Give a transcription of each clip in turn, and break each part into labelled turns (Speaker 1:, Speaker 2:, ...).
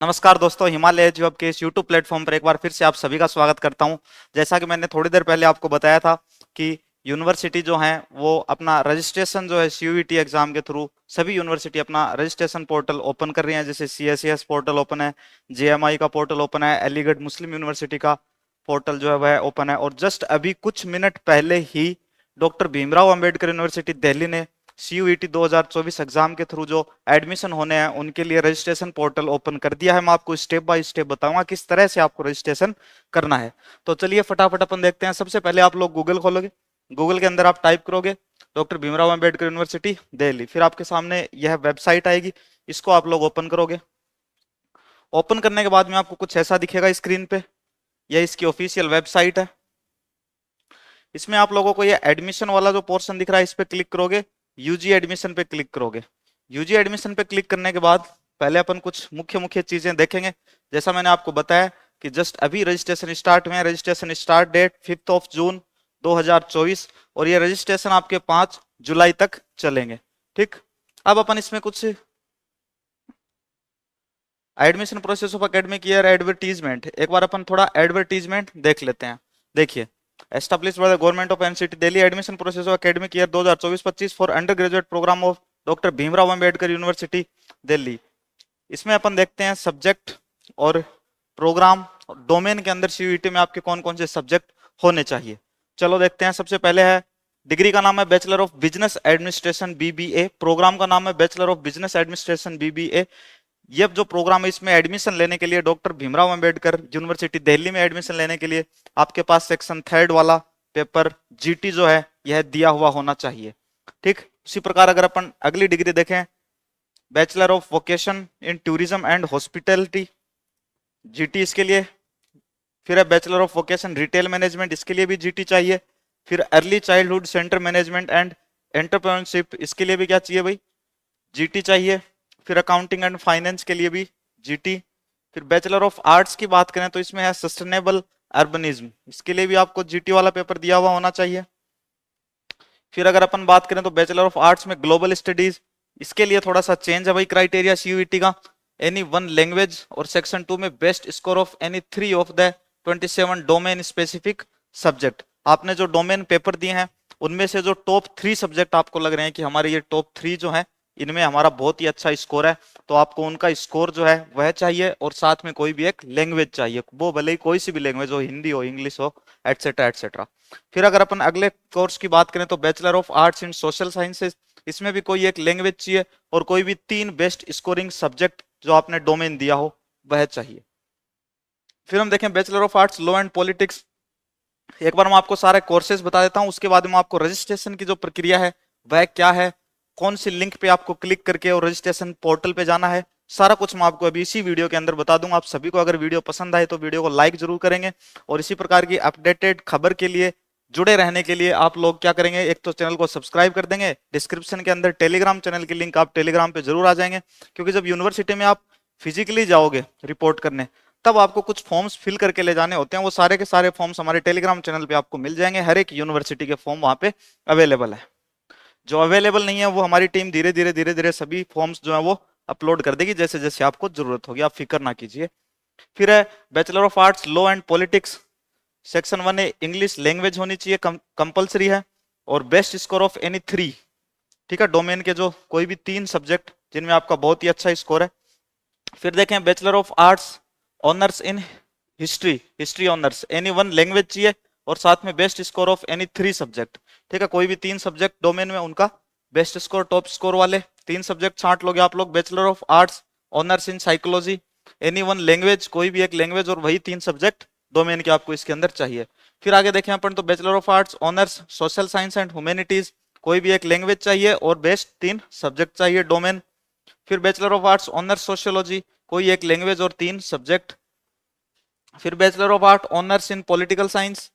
Speaker 1: नमस्कार दोस्तों, हिमालय एजुअब के इस यूट्यूब प्लेटफॉर्म पर एक बार फिर से आप सभी का स्वागत करता हूं। जैसा कि मैंने थोड़ी देर पहले आपको बताया था कि यूनिवर्सिटी जो है वो अपना रजिस्ट्रेशन जो है सीयूईटी एग्जाम के थ्रू सभी यूनिवर्सिटी अपना रजिस्ट्रेशन पोर्टल ओपन कर रही है। जैसे सीएसईएस पोर्टल ओपन है, जेएमआई का पोर्टल ओपन है, अलीगढ़ मुस्लिम यूनिवर्सिटी का पोर्टल जो है वह ओपन है। और जस्ट अभी कुछ मिनट पहले ही डॉक्टर भीमराव अंबेडकर यूनिवर्सिटी दिल्ली ने सीयूईटी 2024 एग्जाम के थ्रू जो एडमिशन होने हैं उनके लिए रजिस्ट्रेशन पोर्टल ओपन कर दिया है। मैं आपको स्टेप बाय स्टेप बताऊंगा किस तरह से आपको रजिस्ट्रेशन करना है। तो चलिए फटाफट अपन देखते हैं। सबसे पहले आप लोग गूगल खोलोगे, गूगल के अंदर आप टाइप करोगे डॉक्टर भीमराव अंबेडकर यूनिवर्सिटी दिल्ली, फिर आपके सामने यह वेबसाइट आएगी, इसको आप लोग ओपन करोगे। ओपन करने के बाद में आपको कुछ ऐसा दिखेगा स्क्रीन पे, यह इसकी ऑफिशियल वेबसाइट है। इसमें आप लोगों को ये एडमिशन वाला जो पोर्शन दिख रहा है इस पे क्लिक करोगे, यूजी एडमिशन पे क्लिक करोगे। यूजी एडमिशन पे क्लिक करने के बाद पहले अपन कुछ मुख्य मुख्य चीजें देखेंगे। जैसा मैंने आपको बताया कि जस्ट अभी रजिस्ट्रेशन स्टार्ट हुए हैं। रजिस्ट्रेशन स्टार्ट डेट 5 जून 2024 और ये रजिस्ट्रेशन आपके 5 जुलाई तक चलेंगे। ठीक, अब अपन इसमें कुछ admission process of academic year advertisement, एक बार अपन थोड़ा एडवर्टीजमेंट देख लेते हैं। देखिए, established by the government of NCT Delhi, admission process of academic year 2024-25 for undergraduate program of doctor Bhimrao Ambedkar university Delhi. इसमें अपन देखते हैं सब्जेक्ट और प्रोग्राम, डोमेन के अंदर सीयूईटी में आपके कौन कौन से सब्जेक्ट होने चाहिए। चलो देखते हैं। सबसे पहले है डिग्री का नाम है bachelor of business administration BBA, program का नाम है bachelor of business administration BBA. ये जो प्रोग्राम है इसमें एडमिशन लेने के लिए डॉक्टर भीमराव अंबेडकर यूनिवर्सिटी दिल्ली में एडमिशन लेने के लिए आपके पास सेक्शन 3 वाला पेपर जीटी जो है यह दिया हुआ होना चाहिए। ठीक, उसी प्रकार अगर अपन अगली डिग्री देखें, bachelor of vocation in tourism and hospitality, GT इसके लिए। फिर है bachelor of vocation retail management, इसके लिए भी जीटी चाहिए। फिर early childhood centre management and entrepreneurship, इसके लिए भी क्या चाहिए भाई, जीटी चाहिए। फिर अकाउंटिंग एंड फाइनेंस के लिए भी जीटी। फिर बैचलर ऑफ आर्ट्स की बात करें तो इसमें है सस्टेनेबल अर्बनिज्म, इसके लिए भी आपको जीटी वाला पेपर दिया हुआ होना चाहिए। फिर अगर अपन बात करें तो बैचलर ऑफ आर्ट्स में ग्लोबल स्टडीज, इसके लिए थोड़ा सा चेंज है भाई क्राइटेरिया सीयूईटी का, एनी वन लैंग्वेज। और सेक्शन 2 में best score of any 3 of the 27 domain specific subject. आपने जो डोमेन पेपर दिए हैं उनमें से जो टॉप 3 सब्जेक्ट आपको लग रहे हैं कि हमारे ये टॉप 3 जो है इनमें हमारा बहुत ही अच्छा स्कोर है, तो आपको उनका स्कोर जो है वह चाहिए और साथ में कोई भी एक लैंग्वेज चाहिए, वो भले ही कोई सी भी लैंग्वेज हो, हिंदी हो, इंग्लिश हो, एटसेट्रा एटसेट्रा। फिर अगर अपन अगले कोर्स की बात करें तो bachelor of arts in social sciences, इसमें भी कोई एक लैंग्वेज चाहिए और कोई भी 3 बेस्ट स्कोरिंग सब्जेक्ट जो आपने डोमेन दिया हो वह चाहिए। फिर हम देखें bachelor of arts law and politics, एक बार मैं आपको सारे कोर्सेज बता देता हूं, उसके बाद में आपको रजिस्ट्रेशन की जो प्रक्रिया है वह क्या है, कौन सी लिंक पे आपको क्लिक करके और रजिस्ट्रेशन पोर्टल पे जाना है, सारा कुछ मैं आपको अभी इसी वीडियो के अंदर बता दूंगा। आप सभी को अगर वीडियो पसंद आए तो वीडियो को लाइक जरूर करेंगे और इसी प्रकार की अपडेटेड खबर के लिए जुड़े रहने के लिए आप लोग क्या करेंगे, एक तो चैनल को सब्सक्राइब कर देंगे, डिस्क्रिप्शन के अंदर टेलीग्राम चैनल की लिंक, आप टेलीग्राम पे जरूर आ जाएंगे, क्योंकि जब यूनिवर्सिटी में आप फिजिकली जाओगे रिपोर्ट करने तब आपको कुछ फॉर्म्स फिल करके ले जाने होते हैं। वो सारे के सारे फॉर्म्स हमारे टेलीग्राम चैनल पे आपको मिल जाएंगे, हर एक यूनिवर्सिटी के फॉर्म वहां पे अवेलेबल है। जो अवेलेबल नहीं है वो हमारी टीम धीरे धीरे सभी फॉर्म्स जो है वो अपलोड कर देगी जैसे जैसे आपको जरूरत होगी, आप फिक्र ना कीजिए। फिर है bachelor of arts law and politics, section 1 है इंग्लिश लैंग्वेज होनी चाहिए, कंपलसरी है, और बेस्ट स्कोर ऑफ एनी 3, ठीक है, डोमेन के जो कोई भी 3 सब्जेक्ट जिनमें आपका बहुत ही अच्छा स्कोर है। फिर देखें bachelor of arts honours in history, history honours, any one language चाहिए और साथ में best score of any 3 subject, ठीक है, कोई भी 3 सब्जेक्ट डोमेन में उनका बेस्ट स्कोर, टॉप स्कोर वाले 3 सब्जेक्ट छांट लोगे आप लोग। Bachelor of arts honours in psychology, any one language, कोई भी एक लैंग्वेज और वही 3 सब्जेक्ट डोमेन के आपको इसके अंदर चाहिए। फिर आगे देखें अपन तो bachelor of arts honours social science and humanities, कोई भी एक लैंग्वेज चाहिए और बेस्ट 3 सब्जेक्ट चाहिए डोमेन। फिर bachelor of arts honours sociology, कोई एक लैंग्वेज और 3 सब्जेक्ट। फिर bachelor of art honours in political science,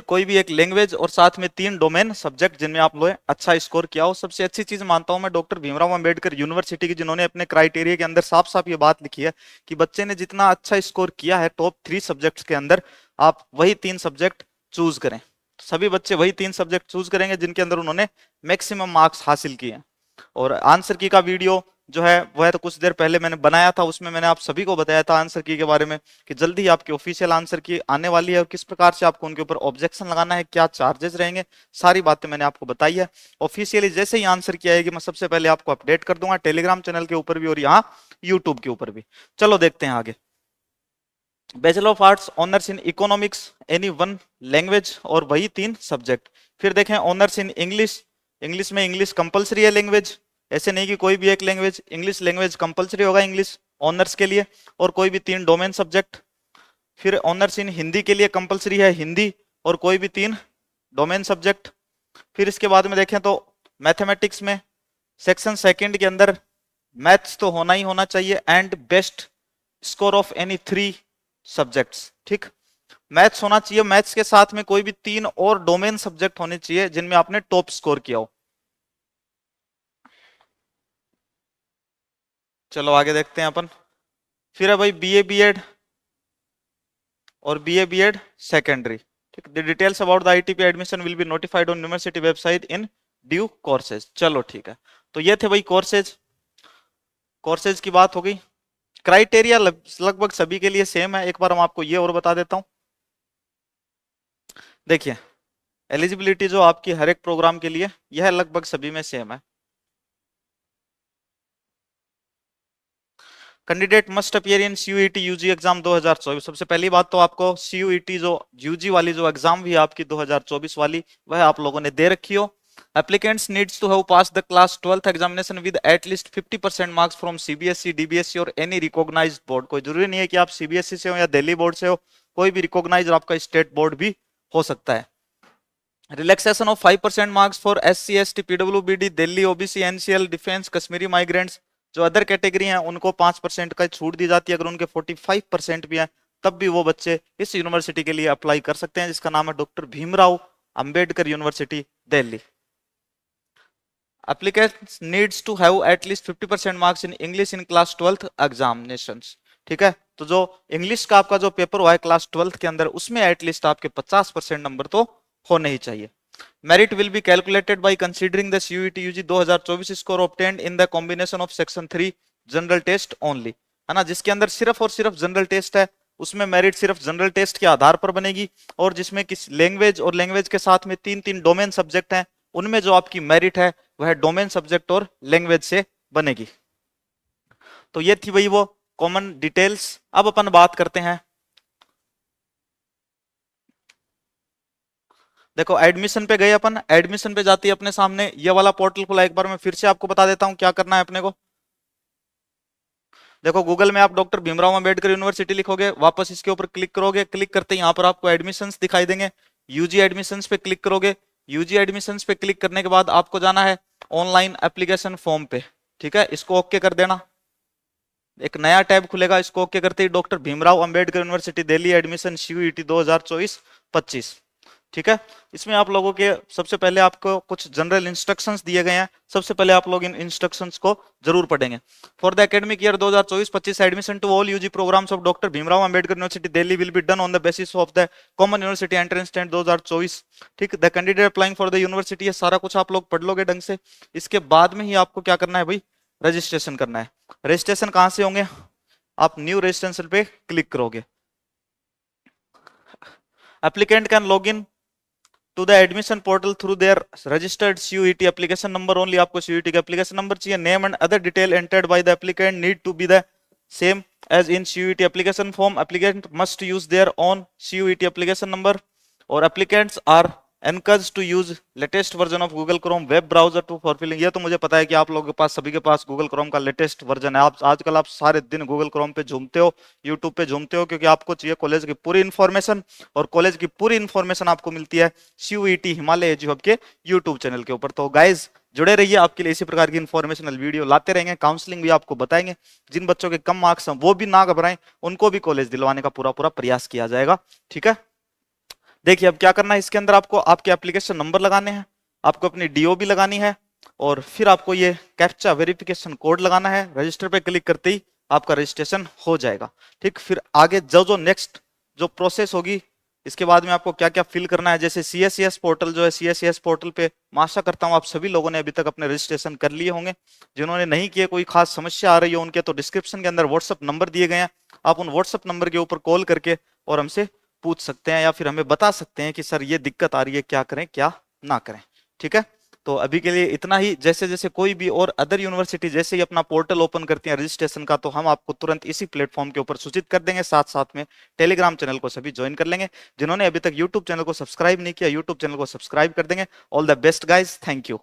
Speaker 1: कोई भी एक लैंग्वेज और साथ में 3 डोमेन सब्जेक्ट जिनमें आप लोग अच्छा स्कोर किया हो। सबसे अच्छी चीज मानता हूं मैं डॉक्टर भीमराव अंबेडकर यूनिवर्सिटी की, जिन्होंने अपने क्राइटेरिया के अंदर साफ साफ ये बात लिखी है कि बच्चे ने जितना अच्छा स्कोर किया है टॉप 3 सब्जेक्ट्स के अंदर, आप वही 3 सब्जेक्ट चूज करें। सभी बच्चे वही 3 सब्जेक्ट चूज करेंगे जिनके अंदर उन्होंने मैक्सिमम मार्क्स हासिल किए हैं। और आंसर की का वीडियो जो है वो है तो कुछ देर पहले मैंने बनाया था, उसमें मैंने आप सभी को बताया था आंसर की के बारे में कि जल्दी ही आपकी ऑफिशियल आंसर की आने वाली है और किस प्रकार से आपको उनके ऊपर ऑब्जेक्शन लगाना है, क्या चार्जेस रहेंगे, सारी बातें मैंने आपको बताई है। ऑफिशियली जैसे ही आंसर की आएगी मैं सबसे पहले आपको अपडेट कर दूंगा टेलीग्राम चैनल के ऊपर भी और यहाँ यूट्यूब के ऊपर भी। चलो देखते हैं आगे। Bachelor of arts honours in economics any one language और वही 3 सब्जेक्ट। फिर देखें ऑनर्स इन इंग्लिश, इंग्लिश में इंग्लिश कंपलसरी है लैंग्वेज, ऐसे नहीं कि कोई भी एक लैंग्वेज, इंग्लिश लैंग्वेज कंपलसरी होगा इंग्लिश ऑनर्स के लिए, और कोई भी 3 डोमेन सब्जेक्ट। फिर ऑनर्स इन हिंदी के लिए कंपलसरी है हिंदी और कोई भी 3 डोमेन सब्जेक्ट। फिर इसके बाद में देखें तो मैथमेटिक्स में सेक्शन सेकंड के अंदर मैथ्स तो होना ही होना चाहिए and best score of any 3 subjects. ठीक, मैथ्स होना चाहिए, मैथ्स के साथ में कोई भी 3 और डोमेन सब्जेक्ट होने चाहिए जिनमें आपने टॉप स्कोर किया हो। चलो आगे देखते हैं अपन। फिर है भाई बीए बीएड और बीए बीएड सेकेंडरी। ठीक, the details about the ITP admission will be notified on university website in due courses. चलो ठीक है, तो ये थे भाई कोर्सेज, कोर्सेज की बात हो गई। क्राइटेरिया लगभग सभी के लिए सेम है, एक बार हम आपको ये और बता देता हूं। देखिए एलिजिबिलिटी जो आपकी हर एक प्रोग्राम के लिए यह लगभग सभी में सेम है। Candidate must appear in CUET UG exam 2024। सबसे पहली बात तो आपको सीयूईटी जो यूजी वाली जो एग्जाम भी है आपकी 2024 वाली, वह आप लोगों ने दे रखी हो। Applicants needs to have passed the class 12th examination with at least 50% marks from CBSE, DBSE और any recognized board। कोई जरूरी नहीं है कि आप सीबीएसई से हो या दिल्ली बोर्ड से हो, कोई भी रिकॉग्नाइज आपका स्टेट बोर्ड भी हो सकता है। Relaxation of 5% marks for SC, ST, PWBD, Delhi, OBC, NCL, defence, Kashmiri migrants, जो अदर कैटेगरी हैं उनको 5% का छूट दी जाती है। अगर उनके 45% भी हैं तब भी वो बच्चे इस यूनिवर्सिटी के लिए अप्लाई कर सकते हैं, जिसका नाम है doctor Bhimrao Ambedkar university Delhi. Applicants needs to have at least 50% marks in English in class 12th examinations। ठीक है, तो जो इंग्लिश का आपका जो पेपर हुआ है क्लास 12th के अंदर, उसमें एटलीस्ट आपके 50% नंबर तो होने ही चाहिए। Merit will be calculated by considering the CUET UG 2024 score obtained in the combination of section 3 general test only, है ना, जिसके अंदर सिर्फ और सिर्फ जनरल टेस्ट है, उसमें मेरिट सिर्फ जनरल टेस्ट के आधार पर बनेगी। और जिसमें किस लैंग्वेज और लैंग्वेज के साथ में 3 डोमेन सब्जेक्ट हैं, उनमें जो आपकी मेरिट है वह डोमेन सब्जेक्ट और लैंग्वेज से बनेगी। तो ये थी भाई वो कॉमन डिटेल्स। अब अपन बात करते हैं, देखो एडमिशन पे गए अपन, एडमिशन पे जाती है अपने सामने ये वाला पोर्टल खुला। एक बार मैं फिर से आपको बता देता हूं क्या करना है अपने को। देखो गूगल में आप डॉक्टर भीमराव अंबेडकर यूनिवर्सिटी लिखोगे, वापस इसके ऊपर क्लिक करोगे, क्लिक करते ही यहाँ पर आपको एडमिशंस दिखाई देंगे। यूजी एडमिशंस पे क्लिक करोगे, यूजी एडमिशंस पे क्लिक करने के बाद आपको जाना है ऑनलाइन एप्लीकेशन फॉर्म पे। ठीक है, इसको ओके कर देना, एक नया टैब खुलेगा, इसको ओके करते ही doctor Bhimrao Ambedkar university Delhi admission CUET 2024-25। ठीक है, इसमें आप लोगों के सबसे पहले आपको कुछ जनरल इंस्ट्रक्शंस दिए गए हैं, सबसे पहले आप लोग इन इंस्ट्रक्शंस को जरूर पढ़ेंगे। For the academic year 2024-25 admission to all UG programs of doctor Bhimrao Ambedkar university Delhi will be done on the basis of the common university entrance test 2024। ठीक, the candidate applying for the university, ये सारा कुछ आप लोग पढ़ लोगे ढंग से। इसके बाद में ही आपको क्या करना है भाई, रजिस्ट्रेशन करना है। रजिस्ट्रेशन कहां से होंगे, आप न्यू रजिस्ट्रेशन पे क्लिक करोगे। Applicant can log in to the admission portal through their registered CUET application number only. आपको सीयूईटी का एप्लीकेशन नंबर चाहिए। Name and other detail entered by the applicant need to be the same as in CUET application form. Applicant must use their own CUET application number और applicants are encouraged to use latest version of Google Chrome web browser to for filling. ये तो मुझे पता है कि आप लोगों के पास, सभी के पास गूगल क्रोम का लेटेस्ट वर्जन है। आप आजकल आप सारे दिन गूगल क्रोम पे झूमते हो, यूट्यूब पे झूमते हो, क्योंकि आपको चाहिए कॉलेज की पूरी इन्फॉर्मेशन, और कॉलेज की पूरी इन्फॉर्मेशन आपको मिलती है सीयूईटी हिमालय एजू हब के यूट्यूब चैनल के ऊपर। तो गाइज जुड़े रहिए, आपके लिए इसी प्रकार की इन्फॉर्मेशनल वीडियो लाते रहेंगे। काउंसलिंग भी आपको बताएंगे, जिन बच्चों के कम मार्क्स हैं वो भी ना घबराएं, उनको भी कॉलेज दिलवाने का पूरा पूरा प्रयास किया जाएगा। ठीक है, देखिए अब क्या करना है, इसके अंदर आपको आपके एप्लीकेशन नंबर लगाने हैं, आपको अपनी डीओ भी लगानी है, और फिर आपको ये कैप्चा वेरिफिकेशन कोड लगाना है। रजिस्टर पे क्लिक करते ही आपका रजिस्ट्रेशन हो जाएगा। ठीक, फिर आगे जो नेक्स्ट जो प्रोसेस होगी इसके बाद में आपको क्या क्या फिल करना है, जैसे CSCS पोर्टल जो है, CSCS पोर्टल पे मैं आशा करता हूँ आप सभी लोगों ने अभी तक अपने रजिस्ट्रेशन कर लिए होंगे। जिन्होंने नहीं किए, कोई खास समस्या आ रही हो उनके, तो डिस्क्रिप्शन के अंदर व्हाट्सअप नंबर दिए गए हैं, आप उन व्हाट्सअप नंबर के ऊपर कॉल करके और हमसे पूछ सकते हैं या फिर हमें बता सकते हैं कि सर ये दिक्कत आ रही है, क्या करें क्या ना करें। ठीक है, तो अभी के लिए इतना ही। जैसे जैसे कोई भी और अदर यूनिवर्सिटी जैसे ही अपना पोर्टल ओपन करती है रजिस्ट्रेशन का, तो हम आपको तुरंत इसी प्लेटफॉर्म के ऊपर सूचित कर देंगे। साथ साथ में टेलीग्राम चैनल को सभी ज्वाइन कर लेंगे। जिन्होंने अभी तक यूट्यूब चैनल को सब्सक्राइब नहीं किया, यूट्यूब चैनल को सब्सक्राइब कर देंगे। All the best guys, thank you.